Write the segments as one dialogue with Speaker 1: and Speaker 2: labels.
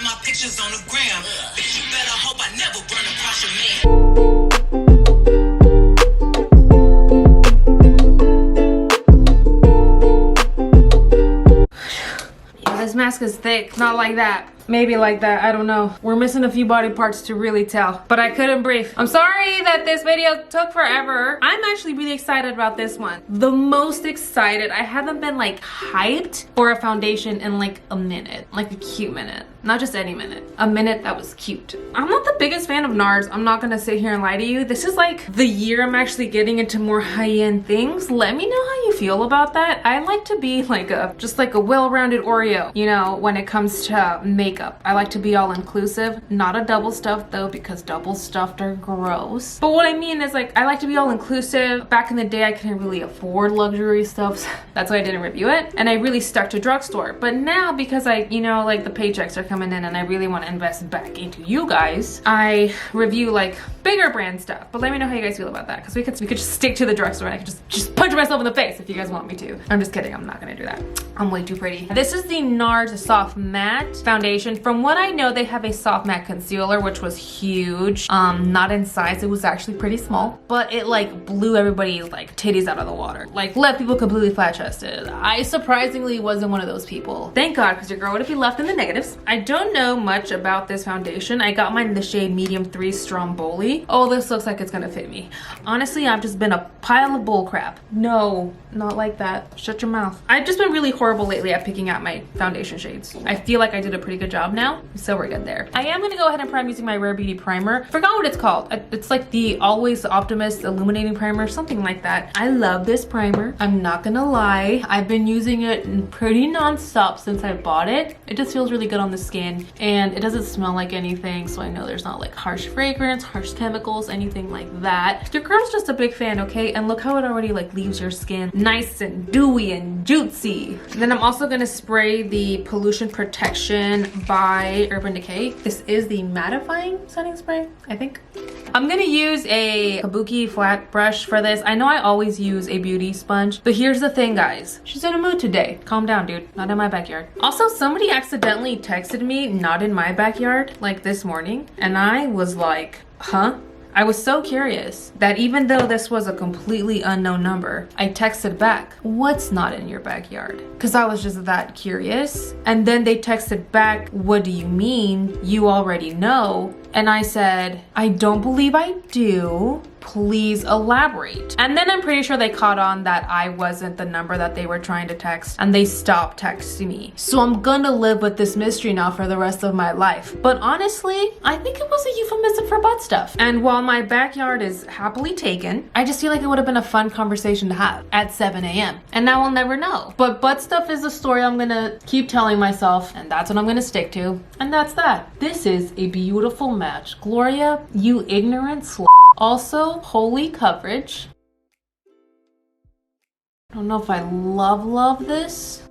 Speaker 1: my pictures on the gram. Bitch, you better hope I never run across your man.
Speaker 2: Yeah, this mask is thick. Not like that. Maybe like that, I don't know. We're missing a few body parts to really tell, but I couldn't breathe. I'm sorry that this video took forever. I'm actually really excited about this one. The most excited. I haven't been like hyped for a foundation in like a minute, like a cute minute. Not just any minute, a minute that was cute. I'm not the biggest fan of Nars. I'm not gonna sit here and lie to you. This is like the year I'm actually getting into more high-end things. Let me know how you feel about that. I like to be like just like a well-rounded Oreo, you know, when it comes to makeup. I like to be all inclusive, not a double stuffed though, because double stuffed are gross. But what I mean is like, I like to be all inclusive. Back in the day, I couldn't really afford luxury stuff. So that's why I didn't review it. And I really stuck to drugstore. But now because you know, like the paychecks are coming in and I really want to invest back into you guys, I review like bigger brand stuff. But let me know how you guys feel about that, because we could just stick to the drugstore and I could just punch myself in the face if you guys want me to. I'm just kidding, I'm not gonna do that. I'm way too pretty. This is the Nars Soft Matte Foundation. From what I know, they have a soft matte concealer, which was huge. Not in size, it was actually pretty small, but it like blew everybody's like titties out of the water. Like left people completely flat chested. I surprisingly wasn't one of those people. Thank God, because your girl would be left in the negatives. I don't know much about this foundation. I got mine in the shade medium 3 Stromboli. Oh, this looks like it's gonna fit me. Honestly, I've just been a pile of bull crap. No, not like that. Shut your mouth. I've just been really horrible lately at picking out my foundation shades. I feel like I did a pretty good job now, so we're good there. I am gonna go ahead and prime using my Rare Beauty primer. Forgot what it's called. It's like the Always Optimist Illuminating Primer, something like that. I love this primer. I'm not gonna lie. I've been using it pretty non-stop since I bought it. It just feels really good on the skin and it doesn't smell like anything, so I know there's not like harsh fragrance, harsh chemicals, anything like that. Your girl's just a big fan, okay? And look how it already like leaves your skin nice and dewy and juicy. And then I'm also gonna spray the Pollution Protection by Urban Decay. This is the mattifying setting spray, I think. I'm gonna use a kabuki flat brush for this. I know I always use a beauty sponge, but here's the thing, guys. She's in a mood today. Calm down, dude. Not in my backyard. Also, somebody accidentally texted me, not in my backyard, like this morning, and I was like, huh? I was so curious that even though this was a completely unknown number, I texted back, what's not in your backyard? Because I was just that curious. And then they texted back, what do you mean? You already know. And I said, I don't believe I do. Please elaborate. And then I'm pretty sure they caught on that I wasn't the number that they were trying to text and they stopped texting me. So I'm gonna live with this mystery now for the rest of my life. But honestly, I think it was a euphemism for butt stuff. And while my backyard is happily taken, I just feel like it would have been a fun conversation to have at 7 a.m. And now I'll never know. But butt stuff is a story I'm gonna keep telling myself, and that's what I'm gonna stick to. And that's that. This is a beautiful match. Gloria, you ignorant slut. Also, holy coverage. I don't know if I love this.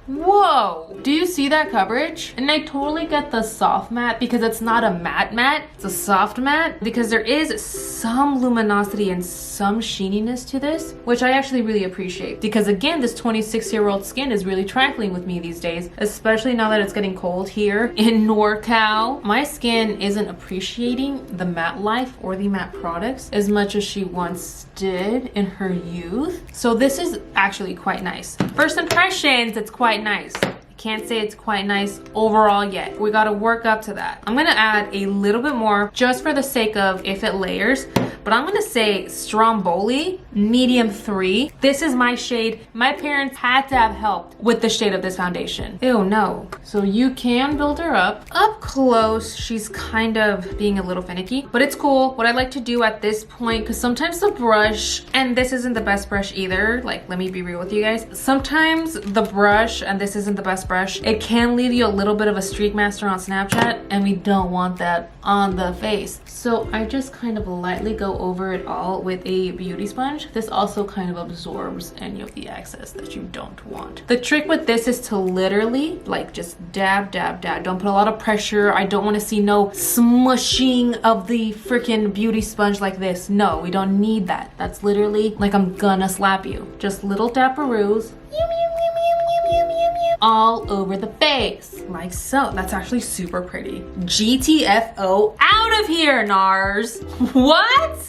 Speaker 2: Whoa, do you see that coverage? And I totally get the soft matte because it's not a matte, it's a soft matte, because there is some luminosity and some sheeniness to this, which I actually really appreciate, because again, this 26-year-old skin is really trifling with me these days, especially now that it's getting cold here in NorCal. My skin isn't appreciating the matte life or the matte products as much as she once did in her youth. So this is actually quite nice. First impressions, it's quite nice. Can't say it's quite nice overall yet. We gotta work up to that. I'm gonna add a little bit more just for the sake of if it layers, but I'm gonna say Stromboli medium 3. This is my shade. My parents had to have helped with the shade of this foundation. Ew, no. So you can build her up. Up close, she's kind of being a little finicky, but it's cool. What I like to do at this point, because sometimes the brush, and this isn't the best brush either, like let me be real with you guys. Sometimes the brush, and this isn't the best brush, it can leave you a little bit of a streak master on Snapchat, and we don't want that on the face. So I just kind of lightly go over it all with a beauty sponge. This also kind of absorbs any of the excess that you don't want. The trick with this is to literally like just dab, dab, dab. Don't put a lot of pressure. I don't want to see no smushing of the freaking beauty sponge like this. No, we don't need that. That's literally like I'm gonna slap you. Just little dapperoos. all over the face, like so. That's actually super pretty. GTFO out of here, Nars. What?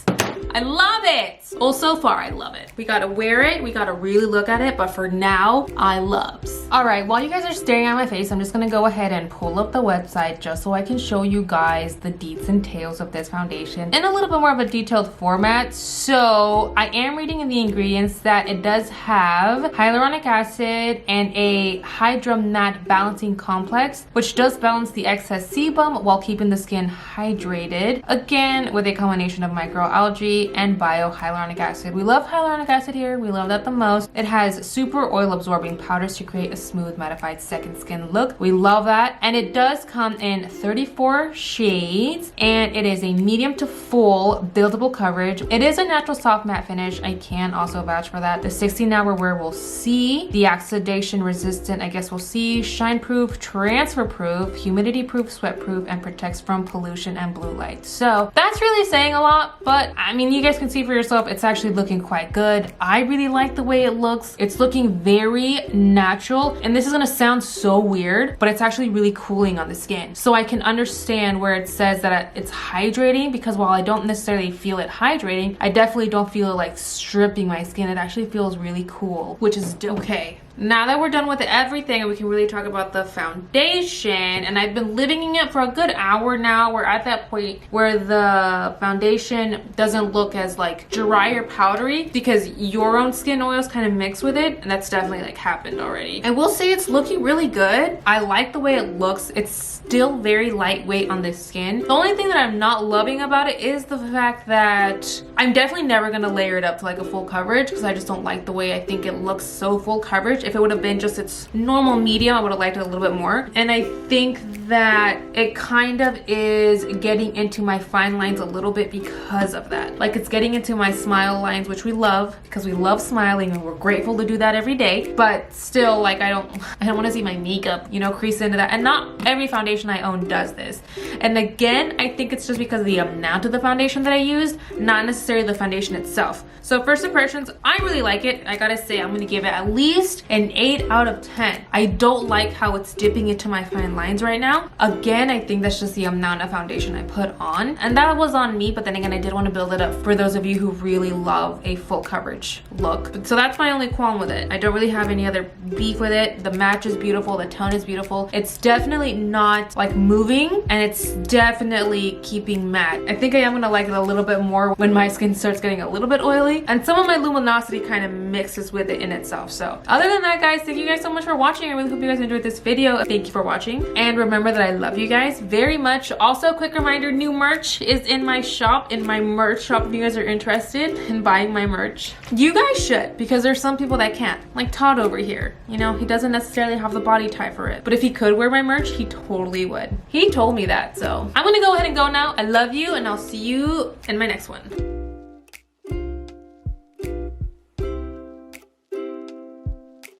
Speaker 2: I love it. Well, so far I love it. We gotta wear it, we gotta really look at it, but for now, I loves. All right, while you guys are staring at my face, I'm just gonna go ahead and pull up the website just so I can show you guys the deets and tails of this foundation in a little bit more of a detailed format. So I am reading in the ingredients that it does have hyaluronic acid and a hydromat balancing complex, which does balance the excess sebum while keeping the skin hydrated. Again, with a combination of microalgae and biohyaluronic acid. We love hyaluronic acid here. We love that the most. It has super oil absorbing powders to create a smooth mattified second skin look. We love that. And it does come in 34 shades and it is a medium to full buildable coverage. It is a natural soft matte finish. I can also vouch for that. The 16-hour wear will see. The oxidation resistant, I guess we'll see. Shine proof, transfer proof, humidity proof, sweat proof, and protects from pollution and blue light. So that's really saying a lot, but I mean, you guys can see for yourself, it's actually looking quite good. I really like the way it looks. It's looking very natural, and this is gonna sound so weird, but it's actually really cooling on the skin. So I can understand where it says that it's hydrating, because while I don't necessarily feel it hydrating, I definitely don't feel it like stripping my skin. It actually feels really cool, which is okay. Now that we're done with everything, we can really talk about the foundation, and I've been living in it for a good hour now. We're at that point where the foundation doesn't look as like dry or powdery because your own skin oils kind of mix with it, and that's definitely like happened already. I will say it's looking really good. I like the way it looks. It's still very lightweight on the skin. The only thing that I'm not loving about it is the fact that I'm definitely never gonna layer it up to like a full coverage because I just don't like the way I think it looks so full coverage. If it would have been just its normal medium, I would have liked it a little bit more. And I think that it kind of is getting into my fine lines a little bit because of that. Like it's getting into my smile lines, which we love because we love smiling and we're grateful to do that every day. But still, like I don't want to see my makeup, you know, crease into that. And not every foundation I own does this. And again, I think it's just because of the amount of the foundation that I used, not necessarily the foundation itself. So first impressions, I really like it. I gotta say, I'm gonna give it at least an 8 out of 10. I don't like how it's dipping into my fine lines right now. Again, I think that's just the amount of foundation I put on. And that was on me, but then again, I did want to build it up for those of you who really love a full coverage look. So that's my only qualm with it. I don't really have any other beef with it. The match is beautiful. The tone is beautiful. It's definitely not like moving, and it's definitely keeping matte. I think I am gonna like it a little bit more when my skin starts getting a little bit oily, and some of my luminosity kind of mixes with it in itself. So other than that, guys, thank you guys so much for watching. I really hope you guys enjoyed this video. Thank you for watching, and remember that I love you guys very much. Also, quick reminder, new merch is in my shop, in my merch shop. If you guys are interested in buying my merch, you guys should, because there's some people that can't, like Todd over here. You know, he doesn't necessarily have the body type for it, but if he could wear my merch, he totally would. He told me that. So I'm gonna go ahead and go now. I love you, and I'll see you in my next one.